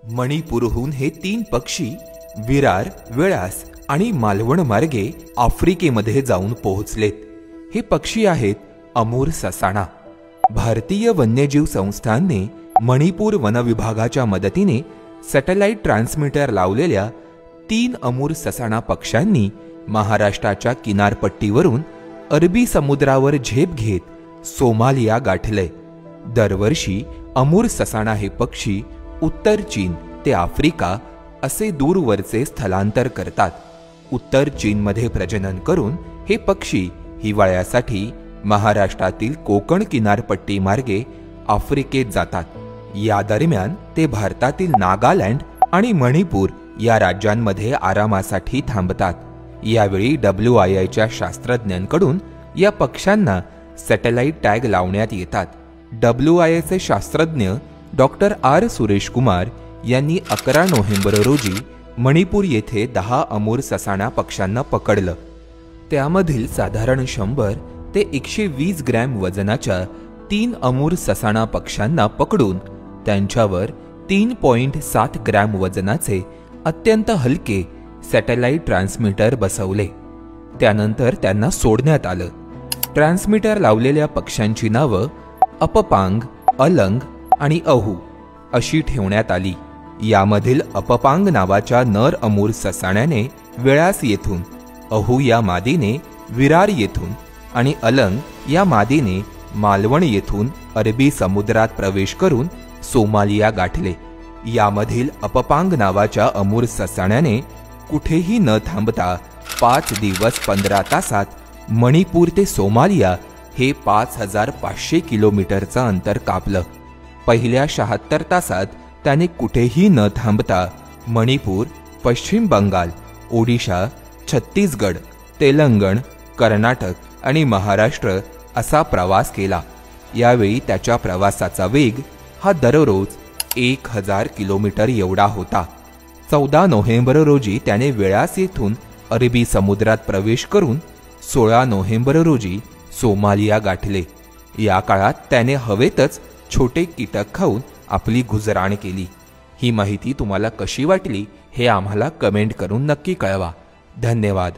मणिपूरहून हे 3 पक्षी विरार, वेळास आणि मालवण मार्गे आफ्रिकेमध्ये जाऊन पोहोचलेत. हे पक्षी आहेत अमूर ससाणा. भारतीय वन्यजीव संस्थानने मणिपूर वन विभागाच्या मदतीने सॅटेलाइट ट्रान्समीटर लावलेल्या 3 अमूर ससाणा पक्ष्यांनी महाराष्ट्राच्या किनारपट्टीवरून अरबी समुद्रावर झेप घेत सोमालिया गाठले. दरवर्षी अमूर ससाणा हे पक्षी उत्तर चीन ते आफ्रिका असे दूरवरचे स्थलांतर करतात. उत्तर चीनमध्ये प्रजनन करून हे पक्षी हिवाळ्यासाठी महाराष्ट्रातील कोकण किनारपट्टी मार्गे आफ्रिकेत जातात. या दरम्यान ते भारतातील नागालँड आणि मणिपूर या राज्यांमध्ये आरामासाठी थांबतात. यावेळी WIIच्या शास्त्रज्ञांकडून या पक्ष्यांना सॅटेलाइट टॅग लावण्यात येतात. WIIचे शास्त्रज्ञ डॉक्टर R. सुरेश कुमार यांनी 11 नोव्हेंबर रोजी मणिपूर येथे 10 अमूर ससाणा पक्ष्यांना पकडलं. त्यामधील साधारण 100 ते 120 ग्रॅम वजनाच्या 3 अमूर ससाणा पक्ष्यांना पकडून त्यांच्यावर 3.7 ग्रॅम वजनाचे अत्यंत हलके सॅटेलाइट ट्रान्समीटर बसवले. त्यानंतर त्यांना सोडण्यात आलं. ट्रान्समीटर लावलेल्या पक्ष्यांची नावं अपपांग, अलंग आणि अहू अशी ठेवण्यात आली. यामधील अपपांग नावाच्या नर अमूर ससाण्याने वेळास येथून, अहू या मादीने विरार येथून आणि अलंग या मादीने मालवण येथून अरबी समुद्रात प्रवेश करून सोमालिया गाठले. यामधील अपपांग नावाच्या अमूर ससाण्याने कुठेही न थांबता 5 दिवस 15 तासात मणिपूर ते सोमालिया हे 5500 किलोमीटरचं अंतर कापलं. पहिल्या 76 तासात त्याने कुठेही न थांबता मणिपूर, पश्चिम बंगाल, ओडिशा, छत्तीसगड, तेलंगण, कर्नाटक आणि महाराष्ट्र असा प्रवास केला. यावेळी त्याच्या प्रवासाचा वेग हा दररोज 1000 किलोमीटर एवढा होता. 14 नोव्हेंबर रोजी त्याने वेळास येथून अरबी समुद्रात प्रवेश करून 16 नोव्हेंबर रोजी सोमालिया गाठले. या काळात त्याने हवेतच छोटे कीटक खाऊन आपली गुजराण केली. ही माहिती तुम्हाला कशी वाटली हे आम्हाला कमेंट करून नक्की कळवा. धन्यवाद.